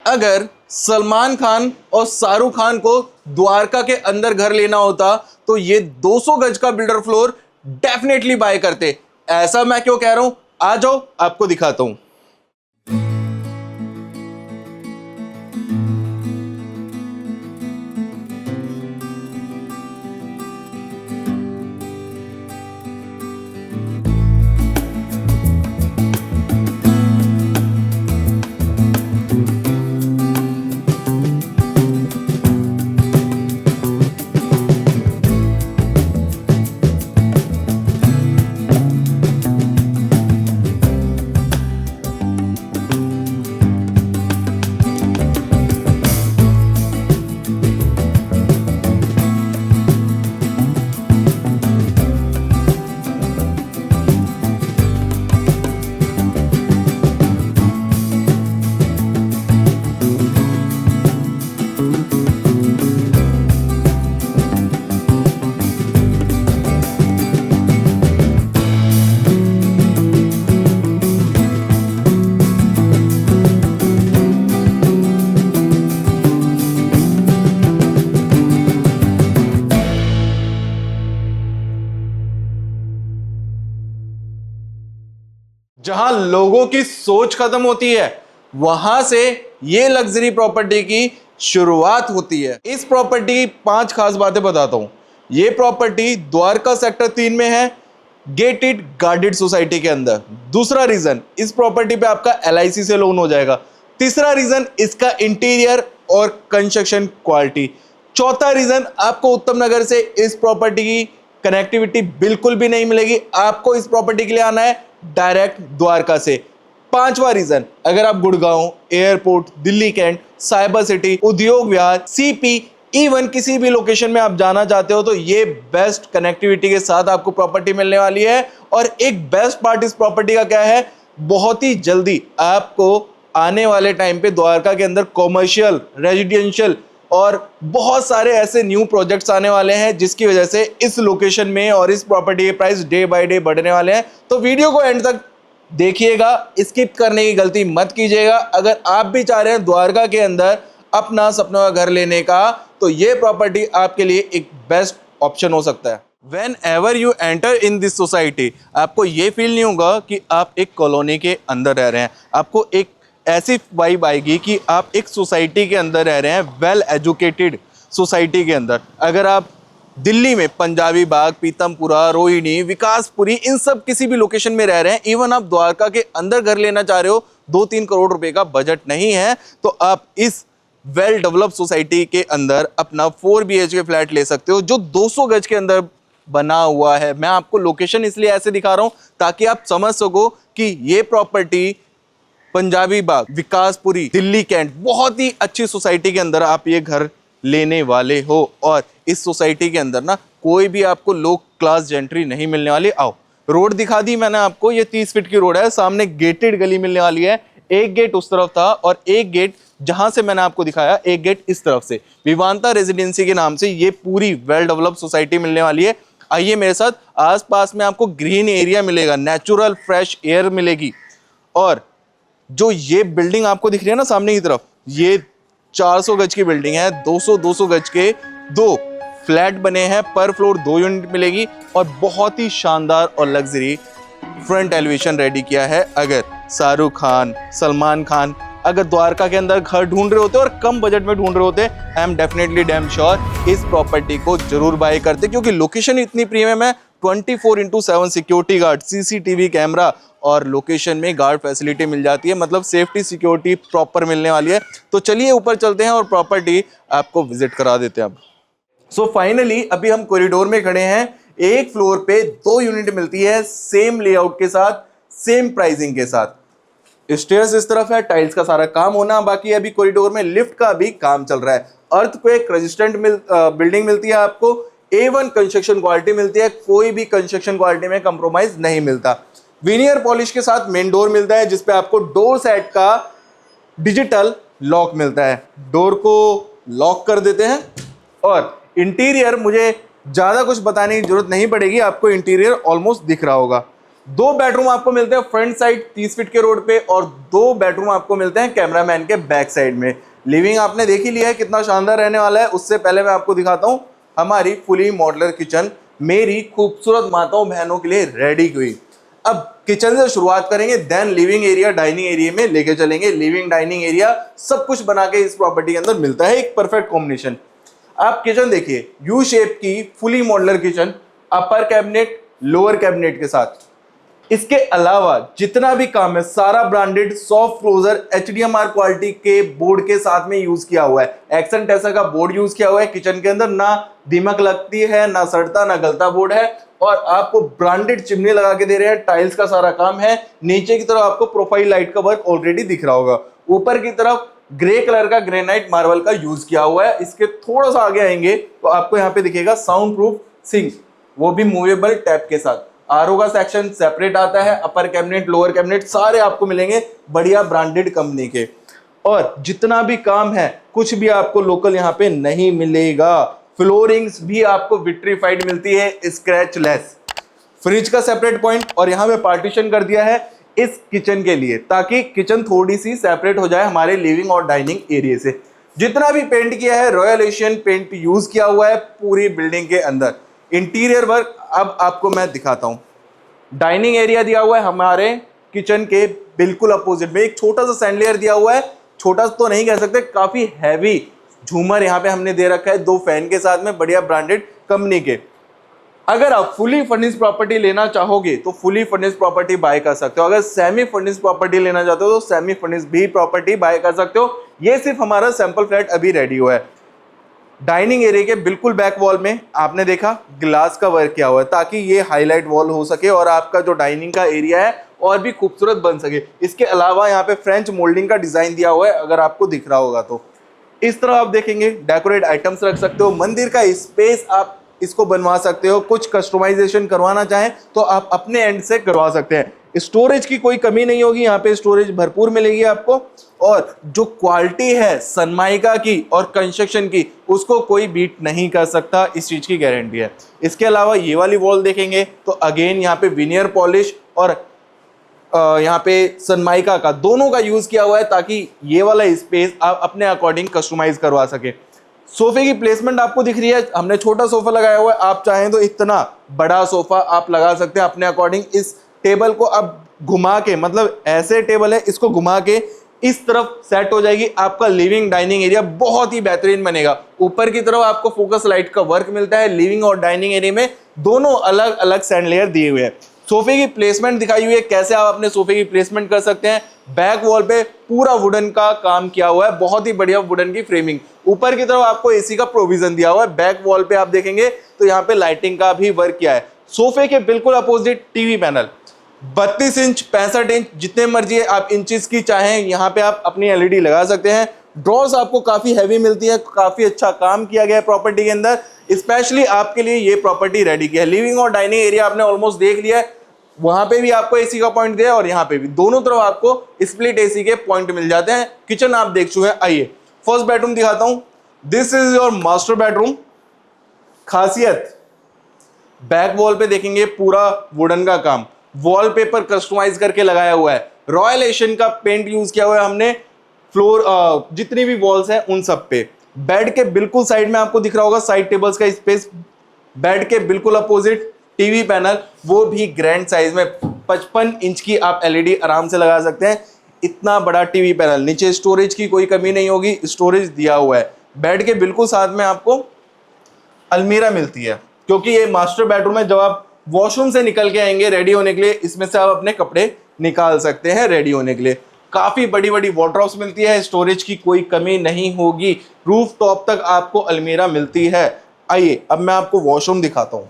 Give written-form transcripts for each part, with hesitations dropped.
अगर सलमान खान और शाहरुख खान को द्वारका के अंदर घर लेना होता तो ये 200 गज का बिल्डर फ्लोर डेफिनेटली बाय करते। ऐसा मैं क्यों कह रहा हूं, आ जाओ आपको दिखाता हूं। जहां लोगों की सोच खत्म होती है वहां से ये लग्जरी प्रॉपर्टी की शुरुआत होती है। इस प्रॉपर्टी की 5 खास बातें बताता हूं। ये प्रॉपर्टी द्वारका सेक्टर 3 में है, गेटेड गार्डेड सोसाइटी के अंदर। दूसरा रीजन, इस प्रॉपर्टी पे आपका LIC से लोन हो जाएगा। तीसरा रीजन, इसका इंटीरियर और कंस्ट्रक्शन क्वालिटी। चौथा रीजन, आपको उत्तम नगर से इस प्रॉपर्टी की कनेक्टिविटी बिल्कुल भी नहीं मिलेगी। आपको इस प्रॉपर्टी के लिए आना है डायरेक्ट द्वारका से। पांचवा रीजन, अगर आप Gurgaon, airport, Delhi cantt, cyber city, Udyog Vihar, CP, even किसी भी लोकेशन में आप जाना चाहते हो तो ये बेस्ट कनेक्टिविटी के साथ आपको प्रॉपर्टी मिलने वाली है। और एक बेस्ट पार्ट इस प्रॉपर्टी का क्या है, बहुत ही जल्दी आपको आने वाले टाइम पे द्वारका के अंदर कॉमर्शियल, रेजिडेंशियल और बहुत सारे ऐसे न्यू प्रोजेक्ट्स आने वाले हैं जिसकी वजह से इस लोकेशन में और इस प्रॉपर्टी के प्राइस डे बाय डे बढ़ने वाले हैं। तो वीडियो को एंड तक देखिएगा, स्किप करने की गलती मत कीजिएगा। अगर आप भी चाह रहे हैं द्वारका के अंदर अपना सपनों का घर लेने का तो ये प्रॉपर्टी आपके लिए एक बेस्ट ऑप्शन हो सकता है। Whenever you enter in this society, आपको ये फील नहीं होगा कि आप एक कॉलोनी के अंदर रह रहे हैं। आपको एक ऐसी वाइब आएगी कि आप एक सोसाइटी के अंदर रह रहे हैं, वेल एजुकेटेड सोसाइटी के अंदर। अगर आप दिल्ली में पंजाबी बाग, पीतमपुरा, रोहिणी, विकासपुरी, इन सब किसी भी लोकेशन में रह रहे हैं, इवन आप द्वारका के अंदर घर लेना चाह रहे हो, 2-3 करोड़ रुपए का बजट नहीं है, तो आप इस वेल डेवलप्ड सोसाइटी के अंदर अपना 4 BHK फ्लैट ले सकते हो जो 200 गज के अंदर बना हुआ है। मैं आपको लोकेशन इसलिए ऐसे दिखा रहा हूं ताकि आप समझ सको कि ये प्रॉपर्टी पंजाबी बाग, विकासपुरी, दिल्ली कैंट, बहुत ही अच्छी सोसाइटी के अंदर आप ये घर लेने वाले हो। और इस सोसाइटी के अंदर ना कोई भी आपको लो क्लास जेंट्री नहीं मिलने वाली। आओ, रोड दिखा दी मैंने आपको, ये 30 फीट की रोड है। सामने गेटेड गली मिलने वाली है। एक गेट उस तरफ था और एक गेट जहां से मैंने आपको दिखाया, एक गेट इस तरफ से। विवांता रेजिडेंसी के नाम से ये पूरी वेल डेवलप्ड सोसाइटी मिलने वाली है। आइए मेरे साथ, आसपास में आपको ग्रीन एरिया मिलेगा, नेचुरल फ्रेश एयर मिलेगी। और जो ये बिल्डिंग आपको दिख रही है ना सामने की तरफ, ये 400 गज की बिल्डिंग है। 200 गज के 2 फ्लैट बने हैं, पर फ्लोर 2 यूनिट मिलेगी और बहुत ही शानदार और लग्जरी फ्रंट एलिवेशन रेडी किया है। अगर शाहरुख खान, सलमान खान अगर द्वारका के अंदर घर ढूंढ रहे होते और कम बजट में ढूंढ रहे होते, I am definitely damn sure इस प्रॉपर्टी को जरूर बाय करते, क्योंकि लोकेशन इतनी प्रीमियम है। 24/7 सिक्योरिटी गार्ड, CCTV कैमरा और लोकेशन में गार्ड फैसिलिटी मिल जाती है, मतलब सेफ्टी सिक्योरिटी प्रॉपर मिलने वाली है। तो चलिए ऊपर चलते हैं और प्रॉपर्टी आपको विजिट करा देते हैं अब। सो फाइनली अभी हम कॉरिडोर में खड़े हैं। एक फ्लोर पे 2 यूनिट मिलती है, सेम लेआउट के साथ, सेम प्राइसिंग के साथ। स्टेयर्स इस तरफ है, टाइल्स का सारा काम होना बाकी। अभी कॉरिडोर में लिफ्ट का भी काम चल रहा है। अर्थक्वेक रेजिस्टेंट बिल्डिंग मिलती है आपको, A1 कंस्ट्रक्शन क्वालिटी मिलती है, कोई भी कंस्ट्रक्शन क्वालिटी में कंप्रोमाइज नहीं मिलता। विनियर पॉलिश के साथ मेन डोर मिलता है जिसपे आपको डोर सेट का डिजिटल लॉक मिलता है। डोर को लॉक कर देते हैं और इंटीरियर मुझे ज्यादा कुछ बताने की जरूरत नहीं पड़ेगी, आपको इंटीरियर ऑलमोस्ट दिख रहा होगा। 2 बेडरूम आपको मिलते हैं फ्रंट साइड 30 फीट के रोड पे और 2 बेडरूम आपको मिलते हैं कैमरामैन के बैक साइड में। लिविंग आपने देख ही लिया है कितना शानदार रहने वाला है। उससे पहले मैं आपको दिखाता हूं हमारी फुली मॉड्यूलर किचन मेरी खूबसूरत माताओं बहनों के लिए रेडी हुई। अब किचन से शुरुआत करेंगे, then living area dining area में लेके चलेंगे। लिविंग डाइनिंग एरिया सब कुछ बना के इस प्रॉपर्टी के अंदर मिलता है, एक परफेक्ट कॉम्बिनेशन। आप किचन देखिए, यू शेप की fully modular kitchen, upper cabinet lower cabinet के साथ। इसके अलावा जितना भी काम है सारा branded soft closure HDMR quality के बोर्ड के साथ में यूज किया हुआ है। एक्सन टेसा का बोर्ड यूज किया हुआ है किचन के अंदर, ना दीमक लगती है, ना सड़ता ना गलता बोर्ड है। और आपको ब्रांडेड चिमनी लगा के दे रहे हैं, टाइल्स का सारा काम है। नीचे की तरफ आपको प्रोफाइल लाइट का वर्क ऑलरेडी दिख रहा होगा। ऊपर की तरफ ग्रे कलर का ग्रेनाइट मार्बल का यूज किया हुआ है। इसके थोड़ा सा आगे आएंगे तो आपको यहाँ पे दिखेगा साउंड प्रूफ सिंक, वो भी मूवेबल टैप के साथ। आरओ का सेक्शन सेपरेट आता है, अपर कैबिनेट लोअर कैबिनेट सारे आपको मिलेंगे बढ़िया ब्रांडेड कंपनी के। और जितना भी काम है कुछ भी आपको लोकल यहाँ पे नहीं मिलेगा। फ्लोरिंग्स भी आपको विट्रीफाइड मिलती है, स्क्रैच लेस। फ्रिज का सेपरेट पॉइंट और यहाँ पे पार्टीशन कर दिया है इस किचन के लिए, ताकि किचन थोड़ी सी सेपरेट हो जाए हमारे लिविंग और डाइनिंग एरिया से। जितना भी पेंट किया है रॉयल एशियन पेंट यूज किया हुआ है पूरी बिल्डिंग के अंदर। इंटीरियर वर्क अब आपको मैं दिखाता हूं। डाइनिंग एरिया दिया हुआ है हमारे किचन के बिल्कुल अपोजिट में, एक छोटा सा सैंडलियर दिया हुआ है। छोटा तो नहीं कह सकते, काफी हैवी झूमर यहाँ पे हमने दे रखा है 2 फैन के साथ में, बढ़िया ब्रांडेड कंपनी के। अगर आप फुली फर्निश्ड प्रॉपर्टी लेना चाहोगे तो फुली फर्निश्ड प्रॉपर्टी बाय कर सकते हो। अगर सेमी फर्निश्ड प्रॉपर्टी लेना चाहते हो तो सेमी फर्निश्ड भी प्रॉपर्टी बाय कर सकते हो। ये सिर्फ हमारा सैंपल फ्लैट अभी रेडी हुआ है। डाइनिंग एरिया के बिल्कुल बैक वॉल में आपने देखा ग्लास का वर्क किया हुआ है, ताकि ये हाईलाइट वॉल हो सके और आपका जो डाइनिंग का एरिया है और भी खूबसूरत बन सके। इसके अलावा यहाँ पे फ्रेंच मोल्डिंग का डिजाइन दिया हुआ है, अगर आपको दिख रहा होगा तो। इस तरह आप देखेंगे डेकोरेट आइटम्स रख सकते हो। मंदिर का स्पेस आप इसको बनवा सकते हो। कुछ कस्टमाइजेशन करवाना चाहें तो आप अपने एंड से करवा सकते हैं। स्टोरेज की कोई कमी नहीं होगी, यहाँ पे स्टोरेज भरपूर मिलेगी आपको। और जो क्वालिटी है सनमाइका की और कंस्ट्रक्शन की, उसको कोई बीट नहीं कर सकता, इस चीज की गारंटी है। इसके अलावा ये वाली वॉल देखेंगे तो अगेन यहाँ पे विनियर पॉलिश और यहाँ पे सनमाइका का दोनों का यूज किया हुआ है, ताकि ये वाला स्पेस आप अपने अकॉर्डिंग कस्टमाइज करवा सके। सोफे की प्लेसमेंट आपको दिख रही है, हमने छोटा सोफा लगाया हुआ है। आप चाहें तो इतना बड़ा सोफा आप लगा सकते हैं अपने अकॉर्डिंग। इस टेबल को अब घुमा के, मतलब ऐसे टेबल है, इसको घुमा के इस तरफ सेट हो जाएगी। आपका लिविंग डाइनिंग एरिया बहुत ही बेहतरीन बनेगा। ऊपर की तरफ आपको फोकस लाइट का वर्क मिलता है। लिविंग और डाइनिंग एरिया में दोनों अलग अलग सैंडलियर दिए हुए हैं। सोफे की प्लेसमेंट दिखाई हुई है, कैसे आप अपने सोफे की प्लेसमेंट कर सकते हैं। बैक वॉल पे पूरा वुडन का काम किया हुआ है, बहुत ही बढ़िया वुडन की फ्रेमिंग। ऊपर की तरफ आपको एसी का प्रोविजन दिया हुआ है। बैक वॉल पे आप देखेंगे तो यहाँ पे लाइटिंग का भी वर्क किया है। सोफे के बिल्कुल opposite TV panel 32 inch 65 inch जितने मर्जी आप इंचेस की चाहें यहाँ पे आप अपनी एलईडी लगा सकते हैं। ड्रॉर्स आपको काफी हैवी मिलती है, काफी अच्छा काम किया गया है प्रॉपर्टी के अंदर। स्पेशली आपके लिए ये प्रॉपर्टी रेडी किया है। लिविंग और डाइनिंग एरिया आपने ऑलमोस्ट देख लिया है। वहां पे भी आपको एसी का पॉइंट दिया है और यहाँ पे भी दोनों तरफ आपको स्प्लिट एसी के पॉइंट मिल जाते हैं। किचन आप देख चुके हैं। आइए फर्स्ट बेडरूम दिखाता हूं। This is your master bedroom. खासियत बैक वॉल पे देखेंगे पूरा वुडन का काम, वॉलपेपर कस्टमाइज करके लगाया हुआ है। रॉयल एशियन का पेंट यूज किया हुआ है हमने। फ्लोर जितनी भी वॉल्स हैं उन सब पे। बेड के बिल्कुल साइड में आपको दिख रहा होगा साइड टेबल्स का स्पेस। बेड के बिल्कुल अपोजिट टीवी पैनल, वो भी ग्रैंड साइज में 55 इंच की आप एलईडी आराम से लगा सकते हैं। इतना बड़ा टीवी पैनल, नीचे स्टोरेज की कोई कमी नहीं होगी, स्टोरेज दिया हुआ है। बेड के बिल्कुल साथ में आपको अलमीरा मिलती है, क्योंकि ये मास्टर बेडरूम है। जब आप वॉशरूम से निकल के आएंगे रेडी होने के लिए, इसमें से आप अपने कपड़े निकाल सकते हैं रेडी होने के लिए। काफी बड़ी बड़ी वार्डरोब्स मिलती है, स्टोरेज की कोई कमी नहीं होगी। रूफ टॉप तक आपको अलमीरा मिलती है। आइए अब मैं आपको वॉशरूम दिखाता हूँ।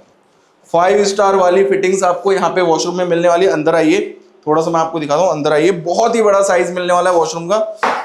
5 स्टार वाली फिटिंग्स आपको यहाँ पे वॉशरूम में मिलने वाली है। अंदर आइए, थोड़ा सा मैं आपको दिखाता हूँ। अंदर आइए, बहुत ही बड़ा साइज मिलने वाला है वॉशरूम का।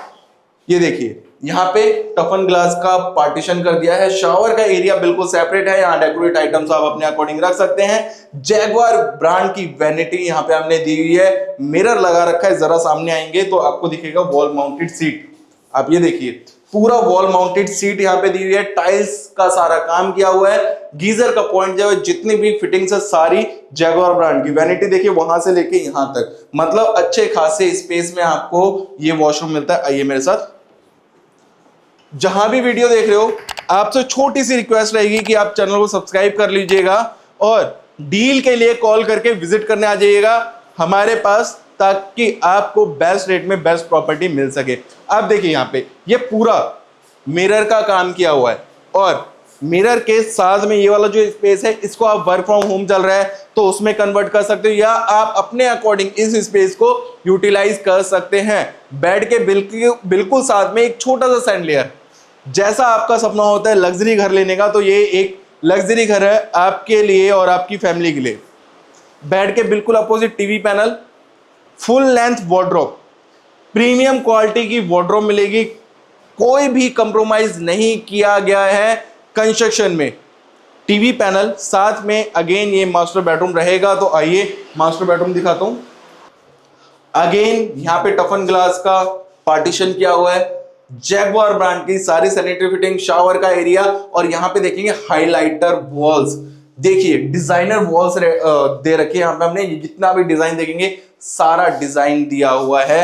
ये देखिए यहाँ पे टफन ग्लास का पार्टीशन कर दिया है। शावर का एरिया बिल्कुल सेपरेट है। यहाँ डेकोरेट आइटम्स आप अपने अकॉर्डिंग रख सकते हैं। जैगवार ब्रांड की वैनिटी यहाँ पे हमने दी हुई है। मिरर लगा रखा है, जरा सामने आएंगे तो आपको दिखेगा वॉल माउंटेड सीट। आप ये देखिए पूरा वॉल माउंटेड सीट यहाँ पे दी हुई है, टाइल्स का सारा काम किया हुआ है। गीजर का पॉइंट जो है, जितनी भी फिटिंग्स है सारी जैगुआर ब्रांड की। वैनिटी देखिए वहां से लेके यहां तक, मतलब अच्छे खासे स्पेस में आपको ये वॉशरूम मिलता है। आइए मेरे साथ, जहां भी वीडियो देख रहे हो आपसे छोटी सी रिक्वेस्ट रहेगी कि आप चैनल को सब्सक्राइब कर लीजिएगा और डील के लिए कॉल करके विजिट करने आ जाइएगा हमारे पास, ताकि आपको बेस्ट रेट में बेस्ट प्रॉपर्टी मिल सके। आप देखिए यहाँ पे ये पूरा मिरर का काम किया हुआ है और मिरर के साथ में ये वाला जो स्पेस है, इसको आप वर्क फ्रॉम होम चल रहा है तो उसमें कन्वर्ट कर सकते हो, या आप अपने अकॉर्डिंग इस स्पेस को यूटिलाइज कर सकते हैं। बेड के बिल्कुल साथ में एक छोटा सा सैंडलियर, जैसा आपका सपना होता है लग्जरी घर लेने का, तो ये एक लग्जरी घर है आपके लिए और आपकी फैमिली के लिए। बेड के बिल्कुल opposite TV panel, full length wardrobe, premium quality की वार्डरोब मिलेगी, कोई भी कंप्रोमाइज नहीं किया गया है कंस्ट्रक्शन में। टीवी पैनल साथ में, अगेन ये मास्टर बेडरूम रहेगा। तो आइए मास्टर बेडरूम दिखाता हूं। अगेन यहाँ पे टफन ग्लास का पार्टीशन किया हुआ है, जैगुआर ब्रांड की सारी सैनिटरी फिटिंग, शावर का एरिया, और यहाँ पे देखेंगे हाइलाइटर वॉल्स। देखिए डिजाइनर वॉल्स दे रखे हैं यहाँ पे हमने, जितना भी डिजाइन देखेंगे सारा डिजाइन दिया हुआ है।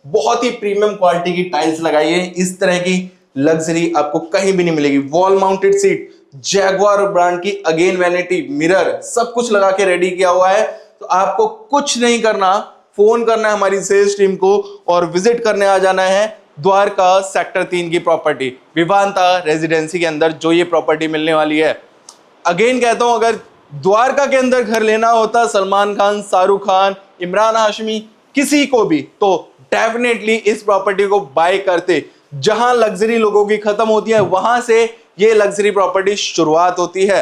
बहुत ही प्रीमियम क्वालिटी की टाइल्स लगाई है, इस तरह की लग्जरी आपको कहीं भी नहीं मिलेगी। Wall mounted seat, Jaguar brand की, अगेन वैनिटी, मिरर, सब कुछ लगा के रेडी किया हुआ है। तो आपको कुछ नहीं करना, फोन करना है हमारी सेल्स टीम को और विजिट करने आ जाना है द्वारका सेक्टर 3 की प्रॉपर्टी विवांता रेजिडेंसी के अंदर, जो ये प्रॉपर्टी मिलने वाली है। अगेन कहता हूं, अगर द्वारका के अंदर घर लेना होता सलमान खान, शाहरुख खान, इमरान हाशमी, किसी को भी, तो डेफिनेटली इस प्रॉपर्टी को बाय करते। जहां लग्जरी लोगों की खत्म होती है, वहां से ये लग्जरी प्रॉपर्टी शुरुआत होती है।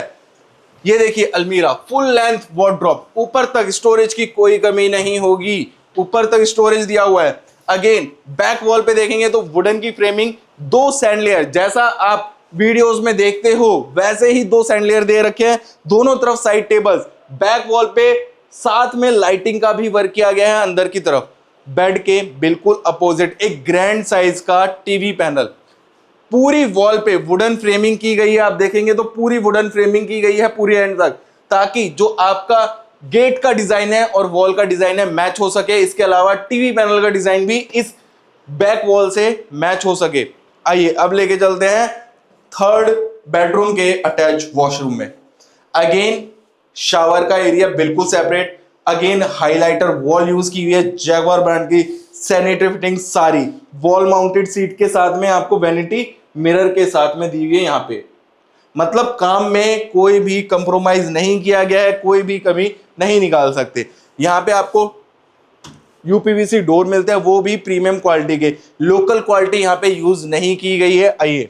ये देखिए अलमीरा, फुल लेंथ वार्डरोब, ऊपर तक स्टोरेज की कोई कमी नहीं होगी, ऊपर तक स्टोरेज दिया हुआ है। अगेन बैक वॉल पे देखेंगे तो वुडन की फ्रेमिंग, 2 सैंडलियर, जैसा आप वीडियोस में देखते हो वैसे ही 2 सैंडलियर दे रखे हैं, दोनों तरफ साइड टेबल्स। बैक वॉल पे साथ में लाइटिंग का भी वर्क किया गया है अंदर की तरफ। बेड के बिल्कुल अपोजिट एक ग्रैंड साइज का टीवी पैनल, पूरी वॉल पे वुडन फ्रेमिंग की गई है। आप देखेंगे तो पूरी वुडन फ्रेमिंग की गई है पूरी एंड तक, ताकि जो आपका गेट का डिजाइन है और वॉल का डिजाइन है मैच हो सके। इसके अलावा टीवी पैनल का डिजाइन भी इस बैक वॉल से मैच हो सके। आइए अब लेके चलते हैं थर्ड बेडरूम के अटैच वॉशरूम में। अगेन शावर का एरिया बिल्कुल separate, again highlighter wall use की हुई है, जैगुआर ब्रांड की सैनिटरी फिटिंग सारी, वॉल माउंटेड सीट के साथ में आपको वैनिटी मिरर के साथ में दी हुई है यहाँ पे। मतलब काम में कोई भी कंप्रोमाइज नहीं किया गया है, कोई भी कमी नहीं निकाल सकते। यहाँ पे आपको यूपीवीसी डोर मिलते हैं, वो भी प्रीमियम क्वालिटी के, लोकल क्वालिटी यहाँ पे यूज नहीं की गई है। आइए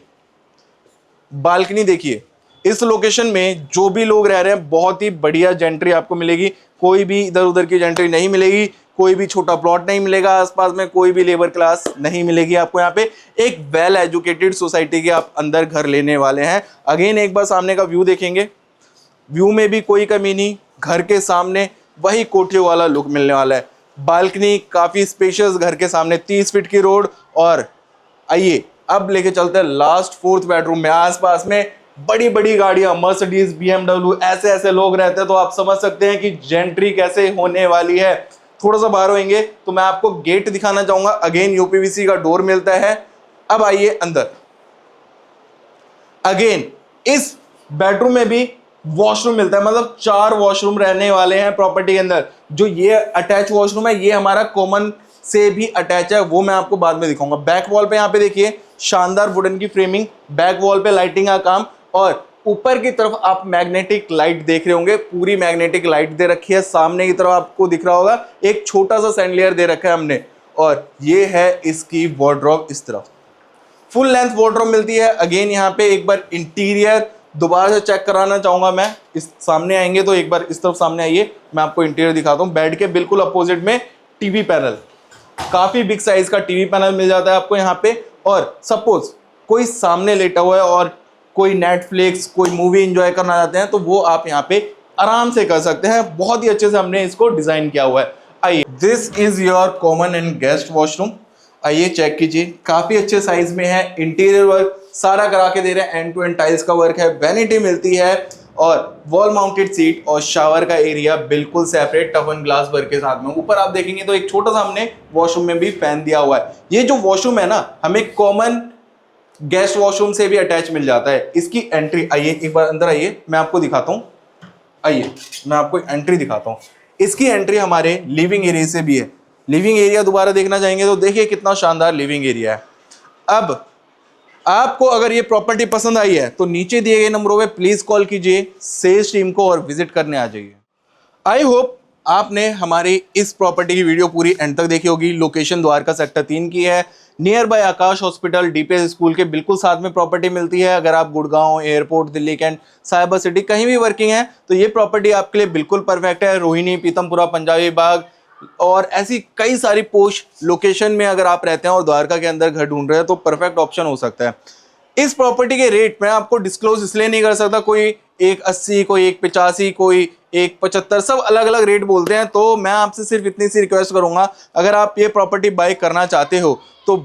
बालकनी देखिए, इस लोकेशन में जो भी लोग रह रहे हैं बहुत ही बढ़िया जेंट्री आपको मिलेगी, कोई भी इधर उधर की जेंट्री नहीं मिलेगी, कोई भी छोटा प्लॉट नहीं मिलेगा, आसपास में कोई भी लेबर क्लास नहीं मिलेगी आपको। यहाँ पे एक वेल एजुकेटेड सोसाइटी के आप अंदर घर लेने वाले हैं। अगेन एक बार सामने का व्यू देखेंगे, व्यू में भी कोई कमी नहीं, घर के सामने वही कोठे वाला लुक मिलने वाला है। बालकनी काफी स्पेशियस, घर के सामने 30 फीट की रोड। और आइए अब लेके चलते हैं लास्ट 4th बेडरूम में। आसपास में बड़ी बड़ी गाड़ियां, मर्सिडीज, BMW, ऐसे ऐसे लोग रहते हैं, तो आप समझ सकते हैं कि जेंट्री कैसे होने वाली है। थोड़ा सा बाहर होंगे तो मैं आपको गेट दिखाना चाहूंगा। अगेन यूपीवीसी का डोर मिलता है। अब आइए अंदर। अगेन इस बेडरूम में भी वॉशरूम मिलता है, मतलब 4 वॉशरूम रहने वाले हैं प्रॉपर्टी के अंदर। जो ये अटैच वॉशरूम है ये हमारा कॉमन से भी अटैच है, वो मैं आपको बाद में दिखाऊंगा। बैक वॉल पे यहाँ पे देखिए शानदार वुडन की फ्रेमिंग, बैक वॉल पे लाइटिंग का काम, और ऊपर की तरफ आप मैग्नेटिक लाइट देख रहे होंगे, पूरी मैग्नेटिक लाइट दे रखी है। सामने की तरफ आपको दिख रहा होगा एक छोटा सा सैंडलियर दे रखा है हमने, और ये है इसकी वार्डरोब। इस तरफ फुल लेंथ वार्डरोब मिलती है। अगेन यहाँ पे एक बार इंटीरियर दोबारा से चेक कराना चाहूंगा मैं। इस सामने आएंगे तो एक बार इस तरफ सामने आइए, मैं आपको इंटीरियर दिखाता हूँ। बेड के बिल्कुल अपोजिट में टीवी पैनल, काफी बिग साइज का टीवी पैनल मिल जाता है आपको यहाँ पे। और सपोज कोई सामने लेटा हुआ है और कोई नेटफ्लिक्स, कोई मूवी एंजॉय करना चाहते हैं, तो वो आप यहाँ पे आराम से कर सकते हैं। बहुत ही अच्छे से हमने इसको डिजाइन किया हुआ है। आइए, this is your common and guest washroom. आइए चेक कीजिए, काफी अच्छे साइज में है, इंटीरियर वर्क सारा करा के दे रहे हैं, एंड टू एंड टाइल्स का वर्क है, वैनिटी मिलती है और वॉल माउंटेड सीट और शावर का एरिया बिल्कुल सेपरेट टफन ग्लास वर्क के साथ में। ऊपर आप देखेंगे तो एक छोटा सा हमने वॉशरूम में भी फैन दिया हुआ है। ये जो वॉशरूम है ना, हमें कॉमन गेस्ट वॉशरूम से भी अटैच मिल जाता है। इसकी एंट्री, आइए एक बार अंदर आइए, मैं आपको दिखाता हूँ। आइए मैं आपको एंट्री दिखाता हूँ। इसकी एंट्री हमारे लिविंग एरिया से भी है। लिविंग एरिया दोबारा देखना चाहेंगे तो देखिए कितना शानदार लिविंग एरिया है। अब आपको अगर ये प्रॉपर्टी पसंद आई है तो नीचे दिए गए नंबरों पे प्लीज कॉल कीजिए सेल्स टीम को और विजिट करने आ जाइए। आई होप आपने हमारी इस प्रॉपर्टी की वीडियो पूरी एंड तक देखी होगी। लोकेशन द्वारका सेक्टर 3 की है, near by Aakash hospital, DPS school के बिल्कुल साथ में प्रॉपर्टी मिलती है। अगर आप Gurgaon, airport, Delhi cantt, cyber city कहीं भी वर्किंग है तो ये प्रॉपर्टी आपके लिए बिल्कुल परफेक्ट है। रोहिणी, पीतमपुरा, पंजाबी बाग और ऐसी कई सारी पोस्ट लोकेशन में अगर आप रहते हैं और द्वारका के अंदर घर ढूंढ रहे हैं तो परफेक्ट ऑप्शन हो सकता है। इस प्रॉपर्टी के रेट मैं आपको डिस्क्लोज इसलिए नहीं कर सकता, कोई 180, कोई 185, कोई 175, सब अलग अलग रेट बोलते हैं। तो मैं आपसे सिर्फ इतनी सी रिक्वेस्ट करूंगा, अगर आप ये प्रॉपर्टी बाय करना चाहते हो तो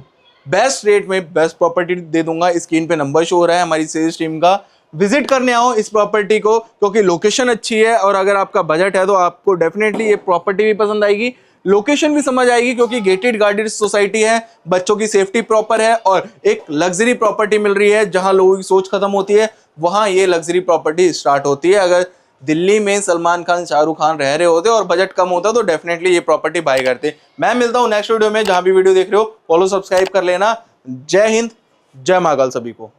बेस्ट रेट में बेस्ट प्रॉपर्टी दे दूंगा। स्क्रीन पे नंबर शो हो रहा है हमारी सेल्स टीम का, विजिट करने आओ इस प्रॉपर्टी को, क्योंकि लोकेशन अच्छी है और अगर आपका बजट है तो आपको डेफिनेटली ये प्रॉपर्टी भी पसंद आएगी, लोकेशन भी समझ आएगी, क्योंकि गेटेड गार्डेड सोसाइटी है, बच्चों की सेफ्टी प्रॉपर है और एक लग्जरी प्रॉपर्टी मिल रही है। जहां लोगों की सोच खत्म होती है वहां ये लग्जरी प्रॉपर्टी स्टार्ट होती है। अगर दिल्ली में सलमान खान, शाहरुख खान रह रहे होते और बजट कम होता तो डेफिनेटली ये प्रॉपर्टी बाय करते। मैं मिलता हूं नेक्स्ट वीडियो में। जहां भी वीडियो देख रहे हो फॉलो सब्सक्राइब कर लेना। जय हिंद, जय महाकाल सभी को।